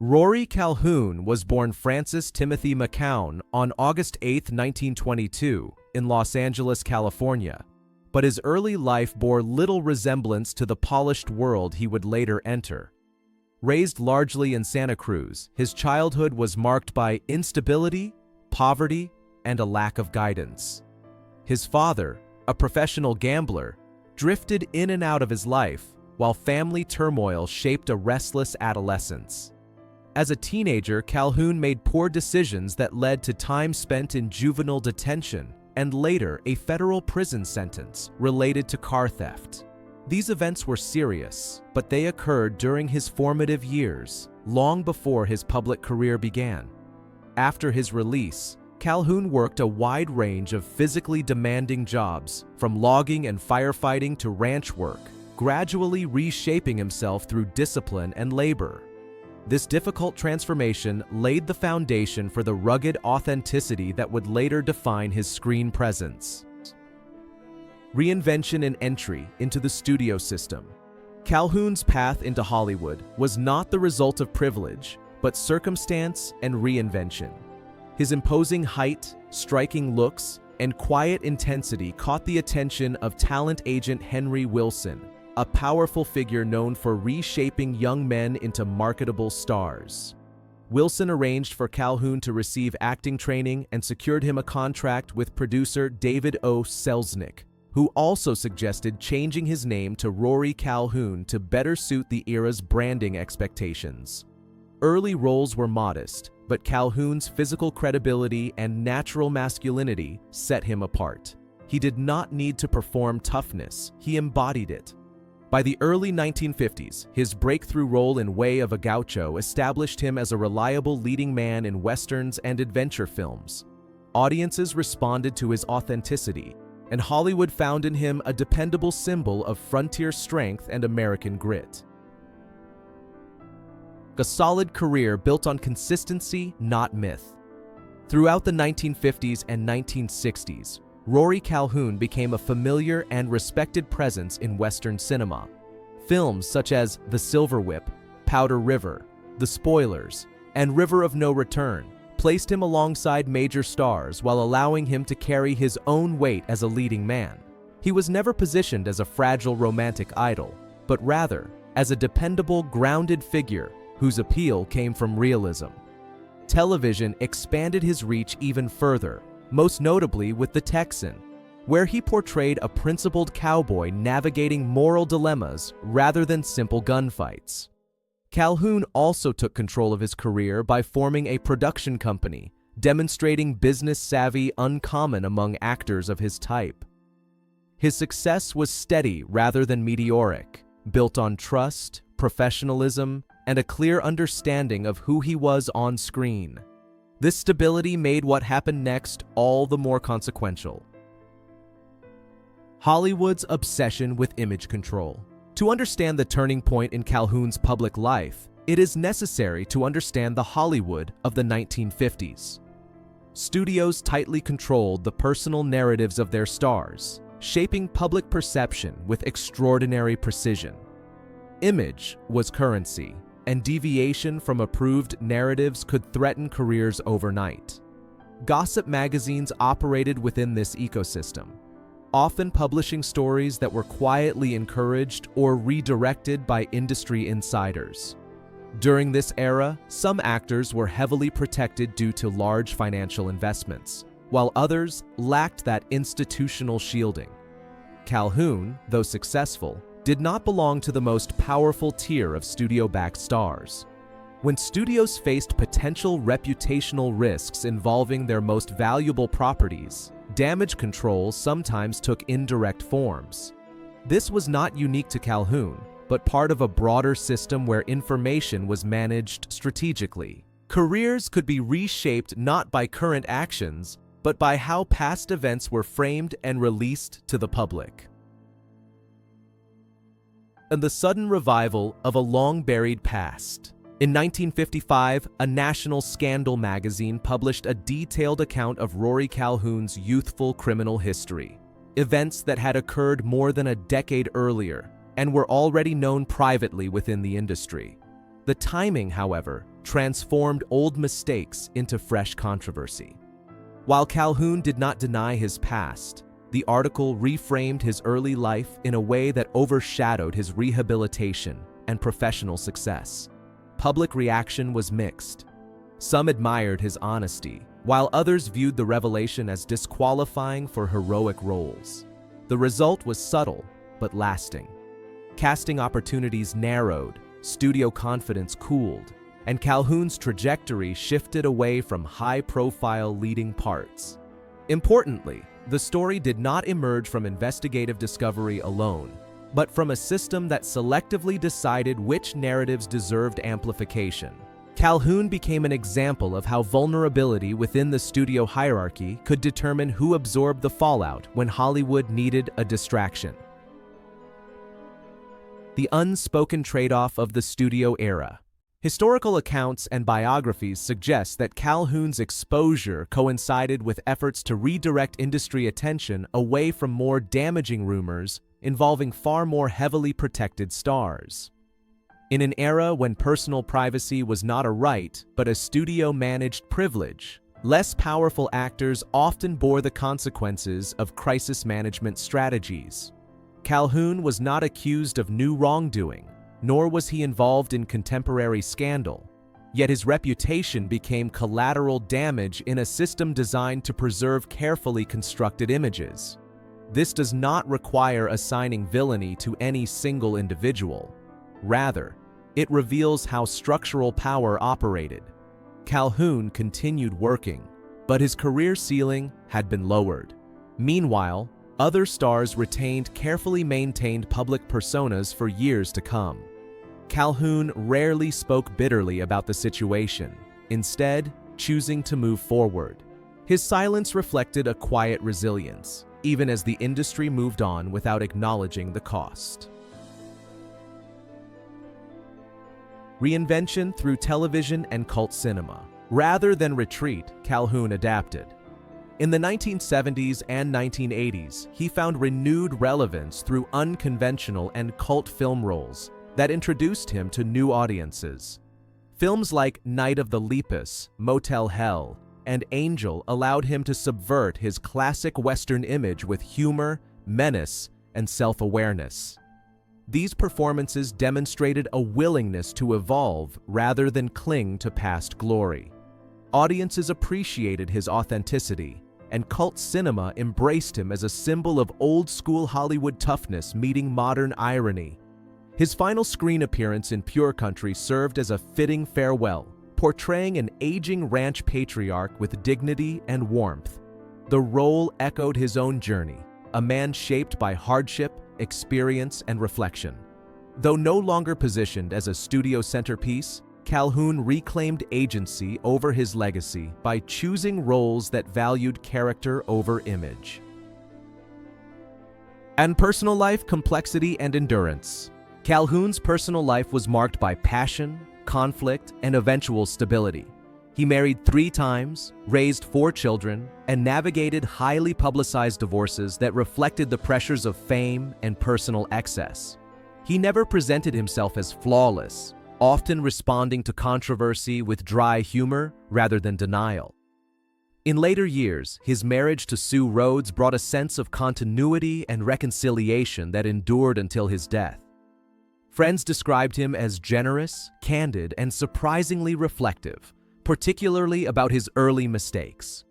Rory Calhoun was born Francis Timothy McCown on August 8, 1922, in Los Angeles, California, but his early life bore little resemblance to the polished world he would later enter. Raised largely in Santa Cruz, his childhood was marked by instability, poverty, and a lack of guidance. His father, a professional gambler, drifted in and out of his life, while family turmoil shaped a restless adolescence. As a teenager, Calhoun made poor decisions that led to time spent in juvenile detention and later a federal prison sentence related to car theft. These events were serious, but they occurred during his formative years, long before his public career began. After his release, Calhoun worked a wide range of physically demanding jobs, from logging and firefighting to ranch work, gradually reshaping himself through discipline and labor. This difficult transformation laid the foundation for the rugged authenticity that would later define his screen presence. Reinvention and entry into the studio system. Calhoun's path into Hollywood was not the result of privilege, but circumstance and reinvention. His imposing height, striking looks, and quiet intensity caught the attention of talent agent Henry Willson, a powerful figure known for reshaping young men into marketable stars. Willson arranged for Calhoun to receive acting training and secured him a contract with producer David O. Selznick, who also suggested changing his name to Rory Calhoun to better suit the era's branding expectations. Early roles were modest, but Calhoun's physical credibility and natural masculinity set him apart. He did not need to perform toughness, he embodied it. By the early 1950s, his breakthrough role in Way of a Gaucho established him as a reliable leading man in westerns and adventure films. Audiences responded to his authenticity, and Hollywood found in him a dependable symbol of frontier strength and American grit. A solid career built on consistency, not myth. Throughout the 1950s and 1960s, Rory Calhoun became a familiar and respected presence in Western cinema. Films such as The Silver Whip, Powder River, The Spoilers, and River of No Return placed him alongside major stars while allowing him to carry his own weight as a leading man. He was never positioned as a fragile romantic idol, but rather as a dependable, grounded figure whose appeal came from realism. Television expanded his reach even further, most notably with The Texan, where he portrayed a principled cowboy navigating moral dilemmas rather than simple gunfights. Calhoun also took control of his career by forming a production company, demonstrating business savvy uncommon among actors of his type. His success was steady rather than meteoric, built on trust, professionalism, and a clear understanding of who he was on screen. This stability made what happened next all the more consequential. Hollywood's obsession with image control. To understand the turning point in Calhoun's public life, it is necessary to understand the Hollywood of the 1950s. Studios tightly controlled the personal narratives of their stars, shaping public perception with extraordinary precision. Image was currency, and deviation from approved narratives could threaten careers overnight. Gossip magazines operated within this ecosystem, often publishing stories that were quietly encouraged or redirected by industry insiders. During this era, some actors were heavily protected due to large financial investments, while others lacked that institutional shielding. Calhoun, though successful, did not belong to the most powerful tier of studio-backed stars. When studios faced potential reputational risks involving their most valuable properties, damage control sometimes took indirect forms. This was not unique to Calhoun, but part of a broader system where information was managed strategically. Careers could be reshaped not by current actions, but by how past events were framed and released to the public. And the sudden revival of a long-buried past. In 1955, a national scandal magazine published a detailed account of Rory Calhoun's youthful criminal history, events that had occurred more than a decade earlier and were already known privately within the industry. The timing, however, transformed old mistakes into fresh controversy. While Calhoun did not deny his past, the article reframed his early life in a way that overshadowed his rehabilitation and professional success. Public reaction was mixed. Some admired his honesty, while others viewed the revelation as disqualifying for heroic roles. The result was subtle but lasting. Casting opportunities narrowed, studio confidence cooled, and Calhoun's trajectory shifted away from high-profile leading parts. Importantly, the story did not emerge from investigative discovery alone, but from a system that selectively decided which narratives deserved amplification. Calhoun became an example of how vulnerability within the studio hierarchy could determine who absorbed the fallout when Hollywood needed a distraction. The unspoken trade-off of the studio era. Historical accounts and biographies suggest that Calhoun's exposure coincided with efforts to redirect industry attention away from more damaging rumors involving far more heavily protected stars. In an era when personal privacy was not a right but a studio-managed privilege, less powerful actors often bore the consequences of crisis management strategies. Calhoun was not accused of new wrongdoing, nor was he involved in contemporary scandal, yet his reputation became collateral damage in a system designed to preserve carefully constructed images. This does not require assigning villainy to any single individual. Rather, it reveals how structural power operated. Calhoun continued working, but his career ceiling had been lowered. Meanwhile, other stars retained carefully maintained public personas for years to come. Calhoun rarely spoke bitterly about the situation, instead choosing to move forward. His silence reflected a quiet resilience, even as the industry moved on without acknowledging the cost. Reinvention through television and cult cinema. Rather than retreat, Calhoun adapted. In the 1970s and 1980s, he found renewed relevance through unconventional and cult film roles that introduced him to new audiences. Films like Night of the Lepus, Motel Hell, and Angel allowed him to subvert his classic Western image with humor, menace, and self-awareness. These performances demonstrated a willingness to evolve rather than cling to past glory. Audiences appreciated his authenticity, and cult cinema embraced him as a symbol of old-school Hollywood toughness meeting modern irony. His final screen appearance in Pure Country served as a fitting farewell, portraying an aging ranch patriarch with dignity and warmth. The role echoed his own journey, a man shaped by hardship, experience, and reflection. Though no longer positioned as a studio centerpiece, Calhoun reclaimed agency over his legacy by choosing roles that valued character over image. And personal life, complexity, and endurance. Calhoun's personal life was marked by passion, conflict, and eventual stability. He married 3 times, raised 4 children, and navigated highly publicized divorces that reflected the pressures of fame and personal excess. He never presented himself as flawless, often responding to controversy with dry humor rather than denial. In later years, his marriage to Sue Rhodes brought a sense of continuity and reconciliation that endured until his death. Friends described him as generous, candid, and surprisingly reflective, particularly about his early mistakes.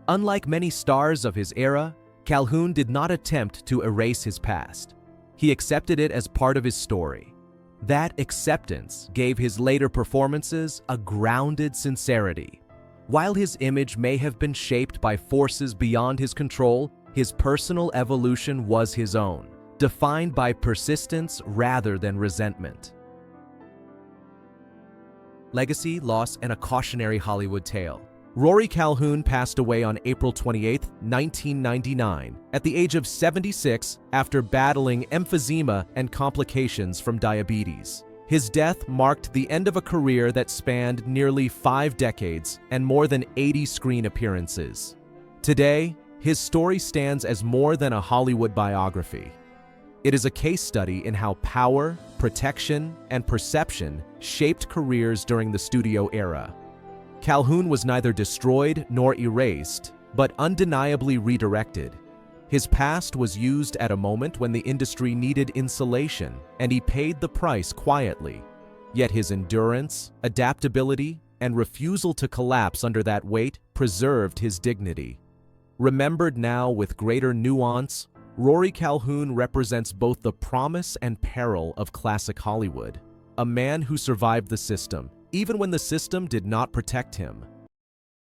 Unlike many stars of his era, Calhoun did not attempt to erase his past. He accepted it as part of his story. That acceptance gave his later performances a grounded sincerity. While his image may have been shaped by forces beyond his control, his personal evolution was his own, defined by persistence rather than resentment. Legacy, loss, and a cautionary Hollywood tale. Rory Calhoun passed away on April 28, 1999, at the age of 76 after battling emphysema and complications from diabetes. His death marked the end of a career that spanned nearly 5 decades and more than 80 screen appearances. Today, his story stands as more than a Hollywood biography. It is a case study in how power, protection, and perception shaped careers during the studio era. Calhoun was neither destroyed nor erased, but undeniably redirected. His past was used at a moment when the industry needed insulation, and he paid the price quietly. Yet his endurance, adaptability, and refusal to collapse under that weight preserved his dignity. Remembered now with greater nuance, Rory Calhoun represents both the promise and peril of classic Hollywood. A man who survived the system, even when the system did not protect him.